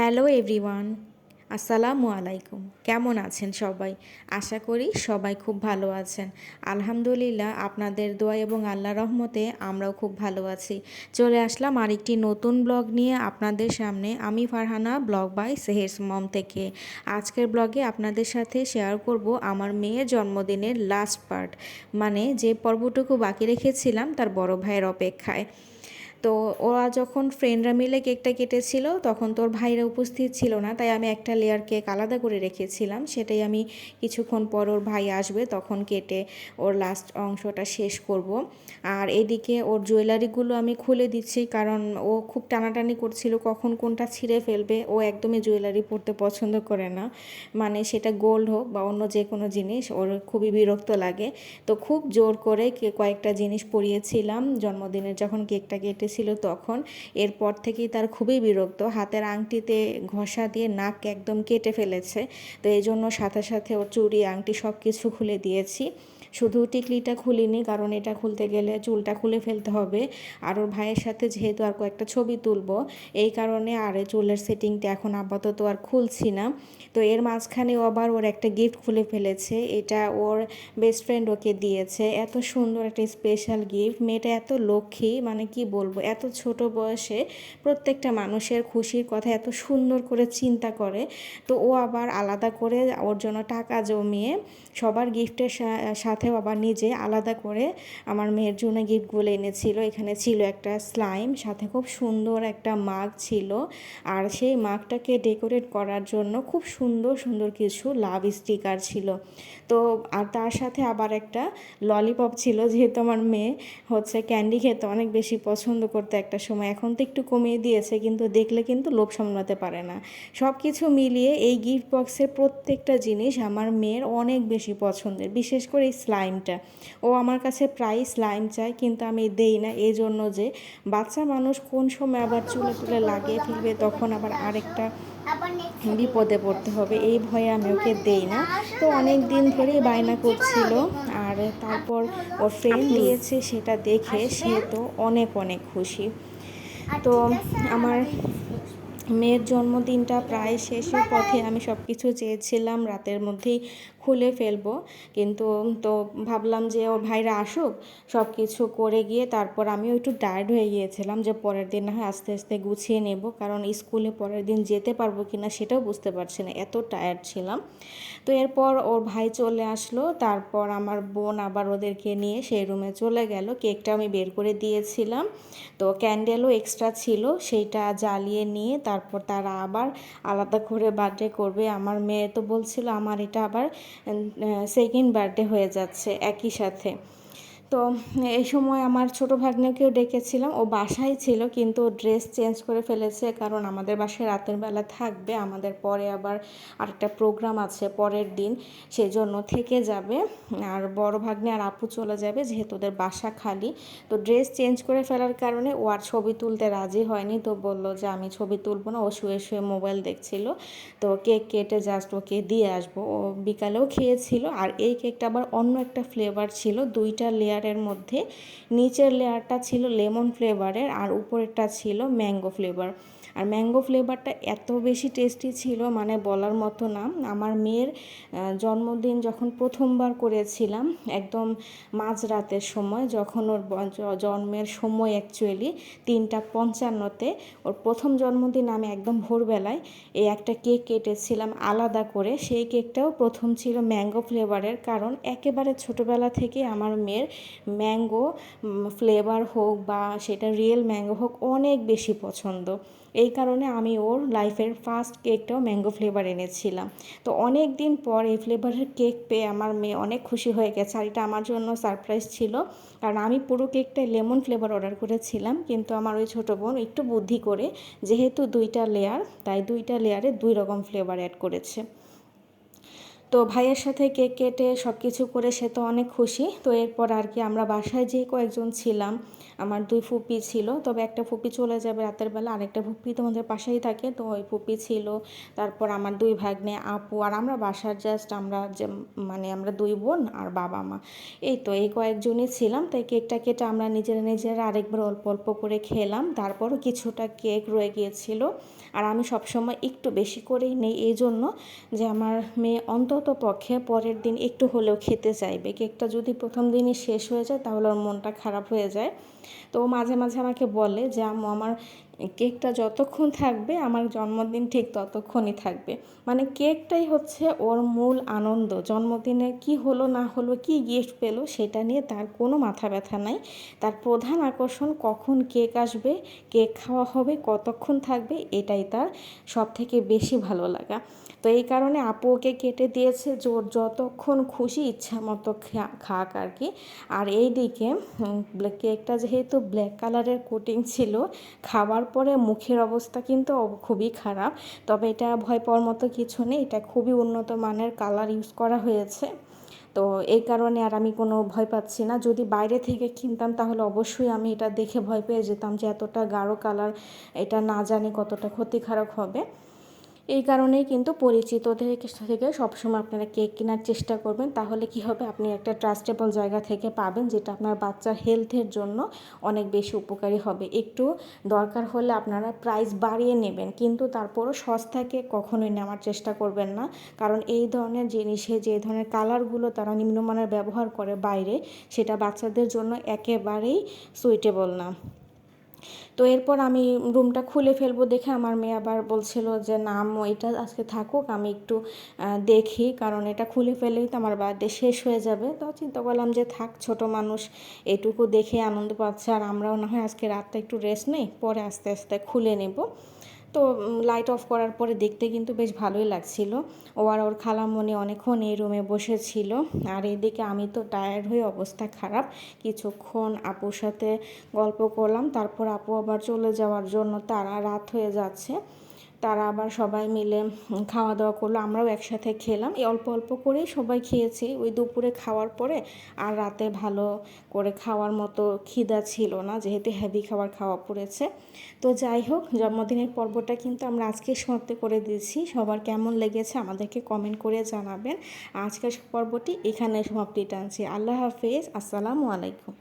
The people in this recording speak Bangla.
হ্যালো এভরিওয়ান, আসসালামু আলাইকুম। কেমন আছেন সবাই? আশা করি সবাই খুব ভালো আছেন। আলহামদুলিল্লাহ, আপনাদের দোয়া এবং আল্লাহর রহমতে আমরাও খুব ভালো আছি। চলে আসলাম আরেকটি নতুন ব্লগ নিয়ে আপনাদের সামনে। আমি ফারহানা, ব্লগ বাই সেহেরস মম থেকে। আজকের ব্লগে আপনাদের সাথে শেয়ার করব আমার মেয়ের জন্মদিনের লাস্ট পার্ট, মানে যে পর্বটুকু বাকি রেখেছিলাম তার বড় ভাইয়ের অপেক্ষায়। তো ওরা যখন ফ্রেন্ডরা মিলে কেকটা কেটেছিল তখন তোর ভাইরা উপস্থিত ছিল না, তাই আমি একটা লেয়ার কেক আলাদা করে রেখেছিলাম। সেটাই আমি কিছুক্ষণ পর ওর ভাই আসবে তখন কেটে ওর লাস্ট অংশটা শেষ করব। আর এদিকে ওর জুয়েলারিগুলো আমি খুলে দিচ্ছি, কারণ ও খুব টানাটানি করছিল কখন কোনটা ছিঁড়ে ফেলবে। ও একদমই জুয়েলারি পরতে পছন্দ করে না, মানে সেটা গোল্ড হোক বা অন্য যে কোনো জিনিস ওর খুবই বিরক্ত লাগে। তো খুব জোর করে কয়েকটা জিনিস পরিয়েছিলাম জন্মদিনের যখন কেকটা কেটেছিল তখন। এরপর থেকেই তার খুবই বিরক্ত, হাতের আংটিতে ঘষা দিয়ে নাক একদম কেটে ফেলেছে। তো এই জন্য সাথে সাথে ওর চুড়ি আংটি সব কিছু খুলে দিয়েছি, শুধু টিকলিটা খুলিনি, কারণ এটা খুলতে গেলে চুলটা খুলে ফেলতে হবে। আর ওর ভাইয়ের সাথে যেহেতু আর কয়েকটা ছবি তুলবো, এই কারণে আর চুলের সেটিংটা এখন আপাতত আর খুলছি না। তো এর মাঝখানে আবার ওর একটা গিফট খুলে ফেলেছে, এটা ওর বেস্ট ফ্রেন্ড ওকে দিয়েছে। এত সুন্দর একটা স্পেশাল গিফট, মেয়েটা এত লক্ষ্মী, মানে কি বলবো, এত ছোট বয়সে প্রত্যেকটা মানুষের খুশির কথা এত সুন্দর করে চিন্তা করে। তো ও আবার আলাদা করে ওর জন্য টাকা জমিয়ে সবার গিফটের সাথেও আবার নিজে আলাদা করে আমার মেয়ের জন্য গিফটগুলো এনেছিল। এখানে ছিল একটা স্লাইম, সাথে খুব সুন্দর একটা মাগ ছিল, আর সেই মাগটাকে ডেকোরেট করার জন্য খুব সুন্দর সুন্দর কিছু লাভ স্টিকার ছিল। তো আর তার সাথে আবার একটা ললিপপ ছিল, যেহেতু আমার মেয়ে হচ্ছে ক্যান্ডি খেতে অনেক বেশি পছন্দ করতে একটা সময়, এখন তো একটু কমিয়ে দিয়েছে, কিন্তু দেখলে কিন্তু লোভ সামলাতে পারে না। সব কিছু মিলিয়ে এই গিফট বক্সের প্রত্যেকটা জিনিস আমার মেয়ের অনেক বেশি পছন্দের, বিশেষ করে এই স্লাইমটা। ও আমার কাছে প্রায় স্লাইম চায়, কিন্তু আমি দেই না, এই জন্য যে বাচ্চা মানুষ কোন সময় আবার চুলে টুলে লাগিয়ে ফেলবে, তখন আবার আরেকটা বিপদে পড়তে হবে, এই ভয়ে আমি ওকে দেই না। তো অনেক দিন ধরেই বায়না করছিল, আর তারপর ওর ফ্রেন্ড দিয়েছে, সেটা দেখে সে তো অনেক অনেক খুশি। তো আমার মেয়ের জন্মদিনটা প্রায় শেষের পথে, আমি সব কিছু চেয়েছিলাম রাতের মধ্যেই খুলে ফেলবো, কিন্তু তো ভাবলাম যে ওর ভাইরা আসুক, সব কিছু করে গিয়ে তারপর আমিও একটু টায়ার্ড হয়ে গিয়েছিলাম, যে পরের দিন না হয় আস্তে আস্তে গুছিয়ে নেব, কারণ স্কুলে পরের দিন যেতে পারবো কি না সেটাও বুঝতে পারছি না, এত টায়ার্ড ছিলাম। তো এরপর ওর ভাই চলে আসলো, তারপর আমার বোন আবার ওদেরকে নিয়ে সেই রুমে চলে গেল। কেকটা আমি বের করে দিয়েছিলাম, তো ক্যান্ডেলও এক্সট্রা ছিল, সেইটা জ্বালিয়ে নিয়ে তারপর তারা আবার আলাদা করে বার্থডে করবে। আমার মেয়ে তো বলছিল আমার এটা আবার সেকেন্ড বার্থডে হয়ে যাচ্ছে একই সাথে। তো এই সময় আমার ছোটো ভাগ্নেকেও ডেকেছিলাম, ও বাসায় ছিল, কিন্তু ড্রেস চেঞ্জ করে ফেলেছে, কারণ আমাদের বাসায় রাতের বেলা থাকবে, আমাদের পরে আবার আরেকটা প্রোগ্রাম আছে পরের দিন, সেজন্য থেকে যাবে। আর বড় ভাগ্নে আর আপু চলে যাবে, যেহেতু ওদের বাসা খালি। তো ড্রেস চেঞ্জ করে ফেলার কারণে ও আর ছবি তুলতে রাজি হয়নি, তো বললো যে আমি ছবি তুলবো না, ও শুয়ে শুয়ে মোবাইল দেখছিল। তো কেক কেটে জাস্ট ওকে দিয়ে আসবো, ও বিকালেও খেয়েছিল। আর এই কেকটা আবার অন্য একটা ফ্লেভার ছিল, দুইটা লেয়ারের মধ্যে, নিচের লেয়ারটা ছিল লেমন ফ্লেভারের আর উপরেরটা ছিল ম্যাঙ্গো ফ্লেভার। আর ম্যাঙ্গো ফ্লেভারটা এত বেশি টেস্টি ছিল, মানে বলার মতো না। আমার মেয়ের জন্মদিন যখন প্রথমবার করেছিলাম, একদম মাঝরাতের সময়, যখন ওর জন্মের সময় অ্যাকচুয়ালি 3:55-তে, ওর প্রথম জন্মদিন আমি একদম ভোরবেলায় এই একটা কেক কেটেছিলাম আলাদা করে। সেই কেকটাও প্রথম ছিল ম্যাঙ্গো ফ্লেভারের, কারণ একেবারে ছোটোবেলা থেকে আমার মেয়ের ম্যাঙ্গো ফ্লেভার হোক বা সেটা রিয়েল ম্যাঙ্গো হোক অনেক বেশি পছন্দ। এই কারণে আমি ওর লাইফের ফার্স্ট কেকটাও ম্যাঙ্গো ফ্লেভার এনেছিলাম। তো অনেক দিন পর এই ফ্লেভারের কেক পেয়ে আমার মেয়ে অনেক খুশি হয়ে গেছে, আর এটা আমার জন্য সারপ্রাইজ ছিল, কারণ আমি পুরো কেকটাই লেমন ফ্লেভার অর্ডার করেছিলাম, কিন্তু আমার ওই ছোটো বোন একটু বুদ্ধি করে, যেহেতু দুইটা লেয়ার, তাই দুইটা লেয়ারে দুই রকম ফ্লেভার অ্যাড করেছে। তো ভাইয়ের সাথে কেক কেটে সব কিছু করে সে তো অনেক খুশি। তো এরপর আর কি আমরা বাসায় যে কয়েকজন ছিলাম, আমার 2 ফুপি ছিল। তবে একটা ফুপি চলে যাবে রাতের বেলা, আরেকটা ফুপি তো আমাদের পাশেই থাকে। তো ওই ফুপি ছিল, তারপর আমার 2 ভাগ্নে, আপু, আর আমরা বাসার জাস্ট আমরা যে মানে আমরা 2 বোন আর বাবা মা। এই তো এই কয়েকজনই ছিলাম। তাই কেকটা কেটে আমরা নিজেরা নিজেরা আরেকবার অল্প অল্প করে খেলাম। তারপরও কিছুটা কেক রয়ে গিয়েছিল। আর আমি সবসময় একটু বেশি করেই নেই, এই জন্য যে আমার মেয়ে অন্তত পক্ষে পরের দিন একটু হলেও খেতে চাইবে। কেকটা যদি প্রথম দিনই শেষ হয়ে যায় তাহলে ওর মনটা খারাপ হয়ে যায়। তো ও মাঝে মাঝে আমাকে বলে যে আম্মু, আমার কেকটা যতক্ষণ থাকবে আমার জন্মদিন ঠিক ততক্ষণই থাকবে। মানে কেকটাই হচ্ছে ওর মূল আনন্দ। জন্মদিনে কি হলো না হলো, কি গিফট পেলো সেটা নিয়ে তার কোনো মাথা ব্যথা নাই। তার প্রধান আকর্ষণ কখন কেক আসবে, কেক খাওয়া হবে, কতক্ষণ থাকবে, এটাই তার সব থেকে বেশি ভালো লাগা। তো এই কারণে আপু ওকে কেটে দিয়েছে যে ওর যতক্ষণ খুশি ইচ্ছা মতো খাক আর কি। আর এই দিকে কেকটা যেহেতু ব্ল্যাক কালারের কোটিং ছিল, খাওয়ার পরে মুখের অবস্থা কিন্তু খুবই খারাপ। তবে এটা ভয় পাওয়ার মতো কিছু নেই, এটা খুবই উন্নত মানের কালার ইউজ করা হয়েছে। তো এই কারণে আর আমি কোনো ভয় পাচ্ছি না। যদি বাইরে থেকে কিনতাম তাহলে অবশ্যই আমি এটা দেখে ভয় পেয়ে যেতাম যে এতটা গাঢ় কালার, এটা না জানি কতটা ক্ষতিকারক হবে। এই কারণেই কিন্তু পরিচিত থেকে সবসময় আপনারা কেক কেনার চেষ্টা করবেন। তাহলে কি হবে, আপনি একটা ট্রাস্টেবল জায়গা থেকে পাবেন যেটা আপনার বাচ্চার হেলথের জন্য অনেক বেশি উপকারী হবে। একটু দরকার হলে আপনারা প্রাইস বাড়িয়ে নেবেন, কিন্তু তারপরও সস্তা কেক কখনোই নেওয়ার চেষ্টা করবেন না। কারণ এই ধরনের জিনিসে যে ধরনের কালারগুলো তারা নিম্নমানের ব্যবহার করে বাইরে, সেটা বাচ্চাদের জন্য একেবারেই সুইটেবল না। তো এরপর আমি রুমটা খুলে ফেলবো দেখে আমার মেয়ে আবার বলছিল যে না আম্মু, এটা আজকে থাকুক, আমি একটু দেখি, কারণ এটা খুলে ফেলেই তো আমার বার্থডে শেষ হয়ে যাবে। তো চিন্তা করলাম যে থাক, ছোট মানুষ এটুকু দেখে আনন্দ পাচ্ছে, আর আমরাও না হয় আজকে রাতটা একটু রেস্ট নেই, পরে আস্তে আস্তে খুলে নেব। তো লাইট অফ করার পরে দেখতে কিন্তু বেশ ভালোই লাগছিল। ও আর ওর খালামণি অনেকক্ষণ এই রুমে বসেছিল। আর এদিকে আমি তো টায়ার্ড হয়ে অবস্থা খারাপ। কিছুক্ষণ আপুর সাথে গল্প করলাম, তারপর আপু আবার চলে যাওয়ার জন্য তারা রাত হয়ে যাচ্ছে। তারা আবার সবাই মিলে খাওয়া দাওয়া করলো, আমরাও একসাথে খেলাম। এই অল্প অল্প করেই সবাই খেয়েছি ওই দুপুরে খাওয়ার পরে। আর রাতে ভালো করে খাওয়ার মতো খিদা ছিল না, যেহেতু হেভি খাওয়া পড়েছে। তো যাই হোক, জন্মদিনের পর্বটা কিন্তু আমরা আজকে সমাপ্ত করে দিয়েছি। সবার কেমন লেগেছে আমাদেরকে কমেন্ট করে জানাবেন। আজকের পর্বটি এখানে সমাপ্তি টানছি। আল্লাহ হাফেজ, আসসালামু আলাইকুম।